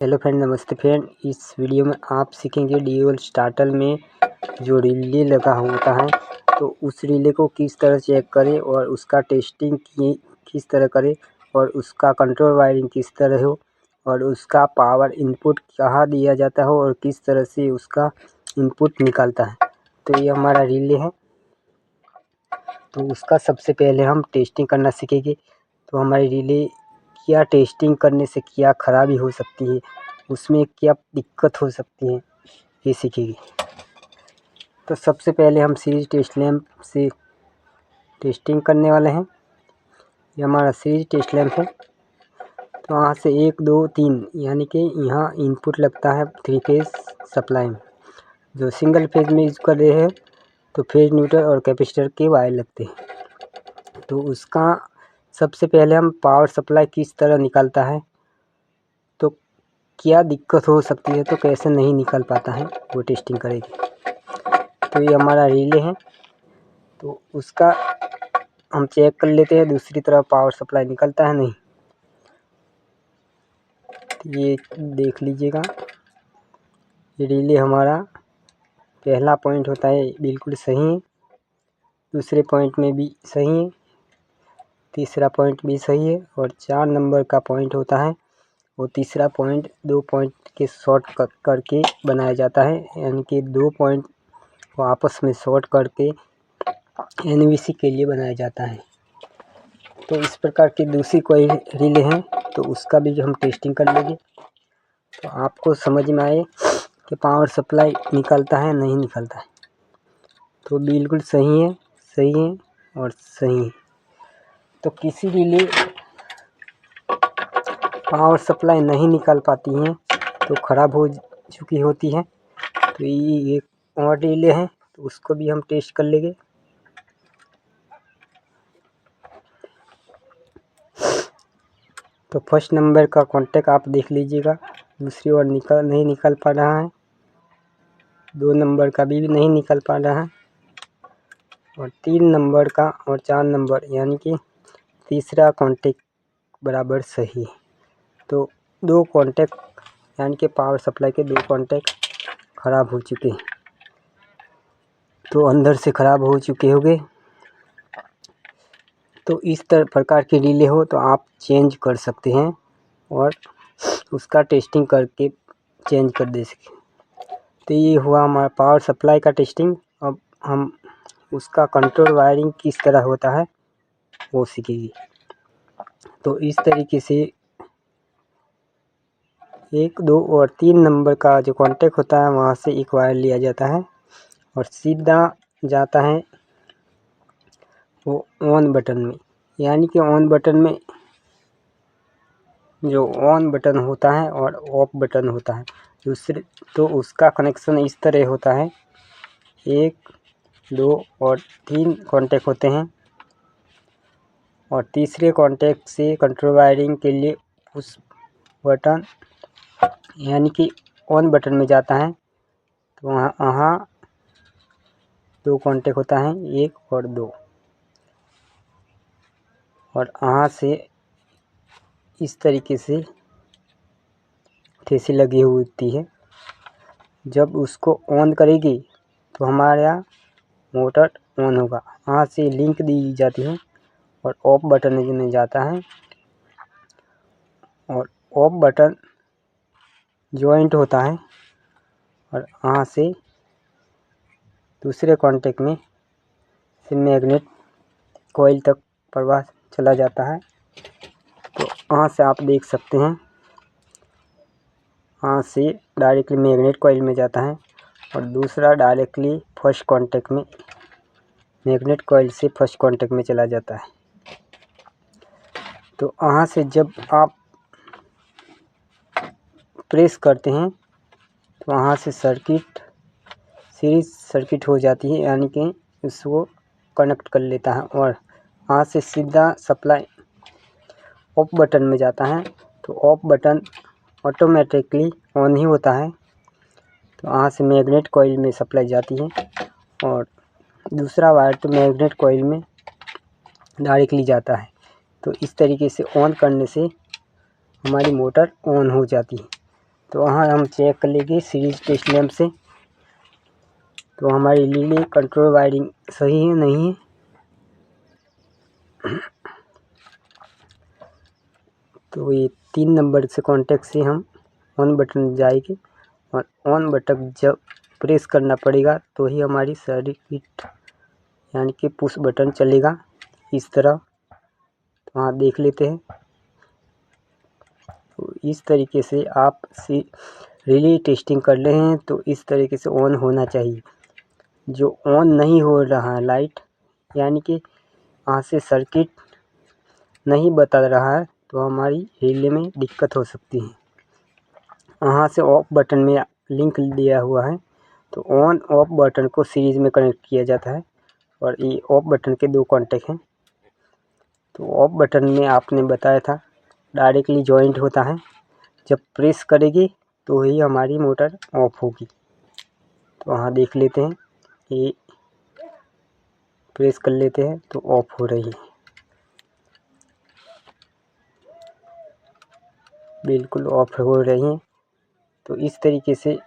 Hello friend, नमस्ते friend. इस video में आप सीखेंगे ड्यूल स्टार्टर में जो रिले लगा होता है तो उस रिले को किस तरह चेक करें और उसका टेस्टिंग किस तरह करें और उसका कंट्रोल वायरिंग किस तरह हो और उसका पावर इनपुट कहाँ दिया जाता है और किस तरह से उसका इनपुट निकलता है। तो ये हमारा रिले है, तो उसका सबसे पहले हम टेस्टिंग करना सीखेंगे। तो हमारी रिले क्या टेस्टिंग करने से क्या खराबी हो सकती है, उसमें क्या दिक्कत हो सकती है, ये सीखेंगे। तो सबसे पहले हम सीरीज टेस्ट लैंप से टेस्टिंग करने वाले हैं। ये हमारा सीरीज टेस्ट लैंप है। तो वहाँ से 1 2 3 यानी कि यहाँ इनपुट लगता है 3 फेज सप्लाई में। जो सिंगल फेज में यूज कर रहे हैं तो फेज न्यूट्रल और कैपेसिटर के वायर लगते हैं। तो उसका सबसे पहले हम पावर सप्लाई किस तरह निकलता है, तो क्या दिक्कत हो सकती है, तो कैसे नहीं निकल पाता है, वो टेस्टिंग करेंगे। तो ये हमारा रिले है, तो उसका हम चेक कर लेते हैं दूसरी तरफ पावर सप्लाई निकलता है नहीं। तो ये देख लीजिएगा, ये रिले हमारा पहला पॉइंट होता है बिल्कुल सही है, दूसरे पॉइंट में भी सही है, तीसरा पॉइंट भी सही है और 4 नंबर का पॉइंट होता है वो तीसरा पॉइंट 2 पॉइंट के शॉर्ट करके बनाया जाता है, यानी कि 2 पॉइंट को आपस में शॉर्ट करके एनवीसी के लिए बनाया जाता है। तो इस प्रकार की दूसरी कोई रिले हैं तो उसका भी हम टेस्टिंग कर लेंगे, तो आपको समझ में आए कि पावर सप्लाई निकलता है नहीं निकलता है। तो बिल्कुल सही है और सही है। तो किसी रिले पावर सप्लाई नहीं निकल पाती हैं तो ख़राब हो चुकी होती है। तो ये एक और रिले है, तो उसको भी हम टेस्ट कर लेंगे। तो फर्स्ट नंबर का कांटेक्ट आप देख लीजिएगा, दूसरी ओर नहीं निकल पा रहा है, 2 नंबर का भी नहीं निकल पा रहा है और 3 नंबर का और 4 नंबर यानी कि तीसरा कांटेक्ट बराबर सही है। तो 2 कांटेक्ट यानी कि पावर सप्लाई के 2 कांटेक्ट ख़राब हो चुके हैं, तो अंदर से ख़राब हो चुके होंगे। तो इस प्रकार की रिले हो तो आप चेंज कर सकते हैं और उसका टेस्टिंग करके चेंज कर दे सकें। तो ये हुआ हमारा पावर सप्लाई का टेस्टिंग। अब हम उसका कंट्रोल वायरिंग किस तरह होता है वो सीखेंगे। तो इस तरीके से 1 2 और 3 नंबर का जो कांटेक्ट होता है वहाँ से एक वायर लिया जाता है और सीधा जाता है वो ऑन बटन में, यानी कि ऑन बटन में जो ऑन बटन होता है और ऑफ बटन होता है दूसरे, तो उसका कनेक्शन इस तरह होता है। 1 2 और 3 कांटेक्ट होते हैं और तीसरे कांटेक्ट से कंट्रोल वायरिंग के लिए उस बटन यानी कि ऑन बटन में जाता है। तो वहाँ 2 कांटेक्ट होता है, 1 और 2, और यहाँ से इस तरीके से ठेसी लगी हुई होती है। जब उसको ऑन करेगी तो हमारा मोटर ऑन होगा, वहाँ से लिंक दी जाती है और ऑफ बटन में जाता है और ऑफ बटन जॉइंट होता है और वहाँ से दूसरे कांटेक्ट में से मैग्नेट कॉइल तक प्रवाह चला जाता है। तो वहाँ से आप देख सकते हैं, वहाँ से डायरेक्टली मैग्नेट कॉइल में जाता है और दूसरा डायरेक्टली फर्स्ट कांटेक्ट में मैग्नेट कॉइल से फर्स्ट कांटेक्ट में चला जाता है। तो वहाँ से जब आप प्रेस करते हैं तो वहाँ से सीरीज सर्किट हो जाती है, यानी कि उसको कनेक्ट कर लेता है और वहाँ से सीधा सप्लाई ऑफ बटन में जाता है। तो ऑफ बटन ऑटोमेटिकली ऑन ही होता है, तो वहाँ से मैग्नेट कॉइल में सप्लाई जाती है और दूसरा वायर तो मैग्नेट कॉइल में डायरेक्टली जाता है। तो इस तरीके से ऑन करने से हमारी मोटर ऑन हो जाती है। तो वहाँ हम चेक कर लेंगे सीरीज टेस्ट लैंप से। तो हमारी रिले कंट्रोल वायरिंग सही है नहीं है। तो ये 3 नंबर से कांटेक्ट से हम ऑन बटन जाएंगे और ऑन बटन जब प्रेस करना पड़ेगा तो ही हमारी सर्किट यानी कि पुश बटन चलेगा इस तरह। तो वहाँ देख लेते हैं। तो इस तरीके से आप रिले टेस्टिंग कर रहे हैं तो इस तरीके से ऑन होना चाहिए। जो ऑन नहीं हो रहा है लाइट यानी कि वहाँ से सर्किट नहीं बता रहा है तो हमारी रिले में दिक्कत हो सकती है। वहाँ से ऑफ बटन में लिंक दिया हुआ है तो ऑन ऑफ बटन को सीरीज में कनेक्ट किया जाता है और ये ऑफ बटन के 2 कॉन्टेक्ट हैं। तो ऑफ बटन में आपने बताया था डायरेक्टली जॉइंट होता है, जब प्रेस करेगी तो ही हमारी मोटर ऑफ होगी। तो वहाँ देख लेते हैं, ये प्रेस कर लेते हैं तो ऑफ हो रही है, बिल्कुल ऑफ हो रही है। तो इस तरीके से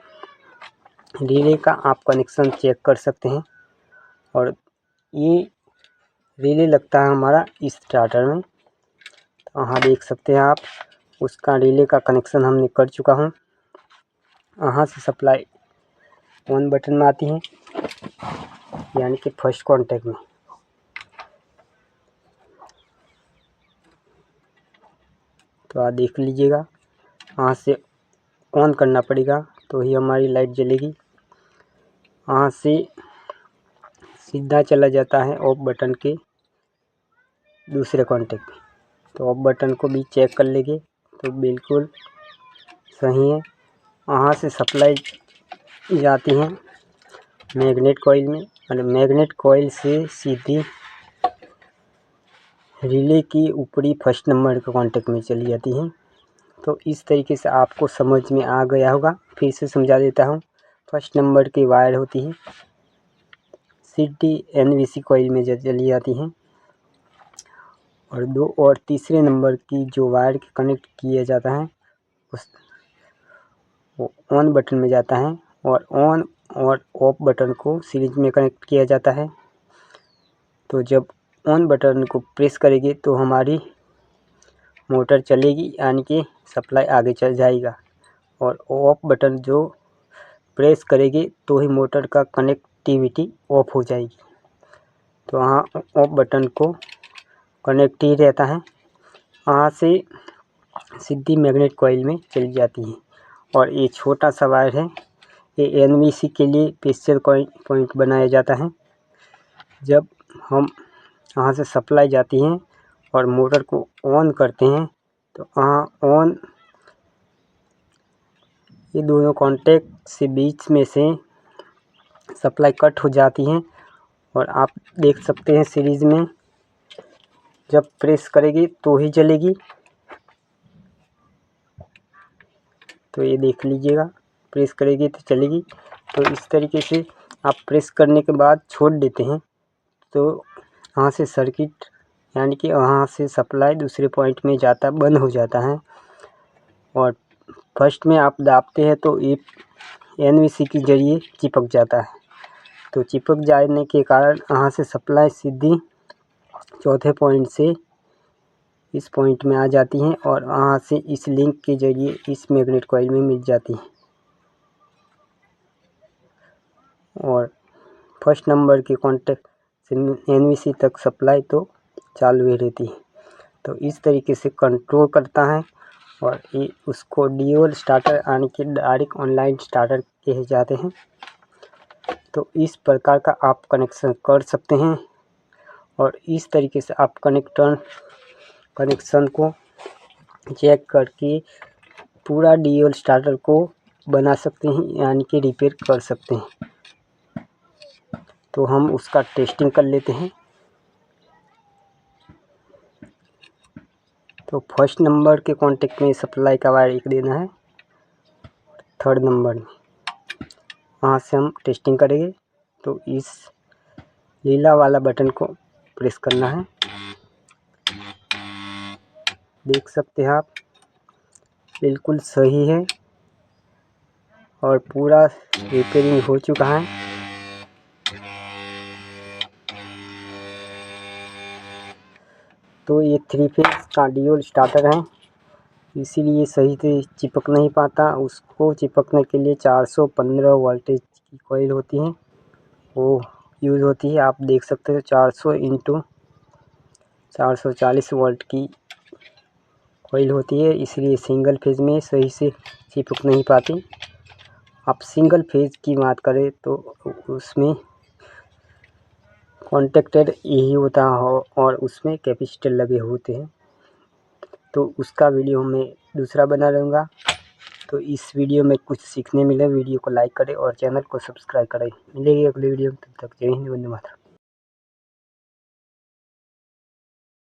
रिले का आप कनेक्शन चेक कर सकते हैं। और ये रिले लगता है हमारा इस स्टार्टर में। तो वहाँ देख सकते हैं आप, उसका रिले का कनेक्शन हमने कर चुका हूँ। वहाँ से सप्लाई ऑन बटन में आती है यानी कि फर्स्ट कांटेक्ट में। तो आप देख लीजिएगा, वहाँ से ऑन करना पड़ेगा तो ही हमारी लाइट जलेगी। वहाँ से सीधा चला जाता है ऑफ बटन के दूसरे कांटेक्ट पे। तो ऑफ बटन को भी चेक कर लेंगे तो बिल्कुल सही है। वहाँ से सप्लाई जाती है मैग्नेट कॉइल में और मैग्नेट कॉइल से सीधी रिले की ऊपरी फर्स्ट नंबर के कांटेक्ट में चली जाती है। तो इस तरीके से आपको समझ में आ गया होगा। फिर से समझा देता हूँ। फर्स्ट नंबर की वायर होती है सीटी एनवीसी कॉइल में चली जाती हैं और 2 और तीसरे नंबर की जो वायर कनेक्ट किया जाता है उस वो ऑन बटन में जाता है और ऑन और ऑफ बटन को सीरीज में कनेक्ट किया जाता है। तो जब ऑन बटन को प्रेस करेंगे तो हमारी मोटर चलेगी यानी कि सप्लाई आगे चल जाएगा और ऑफ बटन जो प्रेस करेगी तो ही मोटर का कनेक्टिविटी ऑफ हो जाएगी। तो वहाँ ऑफ बटन को कनेक्ट ही रहता है, वहाँ से सीधी मैग्नेट कॉइल में चली जाती है। और ये छोटा सा वायर है, ये एनवीसी के लिए स्पेशल पॉइंट बनाया जाता है। जब हम वहाँ से सप्लाई जाती हैं और मोटर को ऑन करते हैं तो वहाँ ऑन ये दोनों कॉन्टैक्ट से बीच में से सप्लाई कट हो जाती हैं और आप देख सकते हैं सीरीज़ में जब प्रेस करेगी तो ही जलेगी। तो ये देख लीजिएगा, प्रेस करेगी तो चलेगी। तो इस तरीके से आप प्रेस करने के बाद छोड़ देते हैं तो वहाँ से सर्किट यानी कि वहाँ से सप्लाई दूसरे पॉइंट में जाता बंद हो जाता है। और फर्स्ट में आप दाबते हैं तो ये एनवीसी के ज़रिए चिपक जाता है। तो चिपक जाने के कारण वहाँ से सप्लाई सीधी चौथे पॉइंट से इस पॉइंट में आ जाती हैं और वहाँ से इस लिंक के ज़रिए इस मैग्नेट कॉइल में मिल जाती हैं और फर्स्ट नंबर के कांटेक्ट से एनवीसी तक सप्लाई तो चालू ही रहती है। तो इस तरीके से कंट्रोल करता है और ये उसको ड्यूल स्टार्टर यानी कि डायरेक्ट ऑनलाइन स्टार्टर कहे जाते हैं। तो इस प्रकार का आप कनेक्शन कर सकते हैं और इस तरीके से आप कनेक्शन को चेक करके पूरा ड्यूल स्टार्टर को बना सकते हैं यानी कि रिपेयर कर सकते हैं। तो हम उसका टेस्टिंग कर लेते हैं। तो फर्स्ट नंबर के कांटेक्ट में सप्लाई का वायर एक देना है, थर्ड नंबर में वहाँ से हम टेस्टिंग करेंगे। तो इस नीला वाला बटन को प्रेस करना है, देख सकते हैं आप बिल्कुल सही है। और पूरा रिपेयरिंग हो चुका है। तो ये 3 फेज का ड्यूल स्टार्टर है, इसीलिए सही से चिपक नहीं पाता। उसको चिपकने के लिए 415 वोल्टेज की कॉइल होती है, वो यूज़ होती है। आप देख सकते हो 400 इंटू 440 वोल्ट की कॉइल होती है, इसलिए सिंगल फेज में सही से चिपक नहीं पाती। आप सिंगल फेज की बात करें तो उसमें कॉन्टेक्टेड यही होता है और उसमें कैपेसिटर लगे होते हैं। तो उसका वीडियो मैं दूसरा बना रहूँगा। तो इस वीडियो में कुछ सीखने मिले, वीडियो को लाइक करें और चैनल को सब्सक्राइब करें। मिलेगी अगले वीडियो में, तब तक जय हिंद, वंदे मातरम।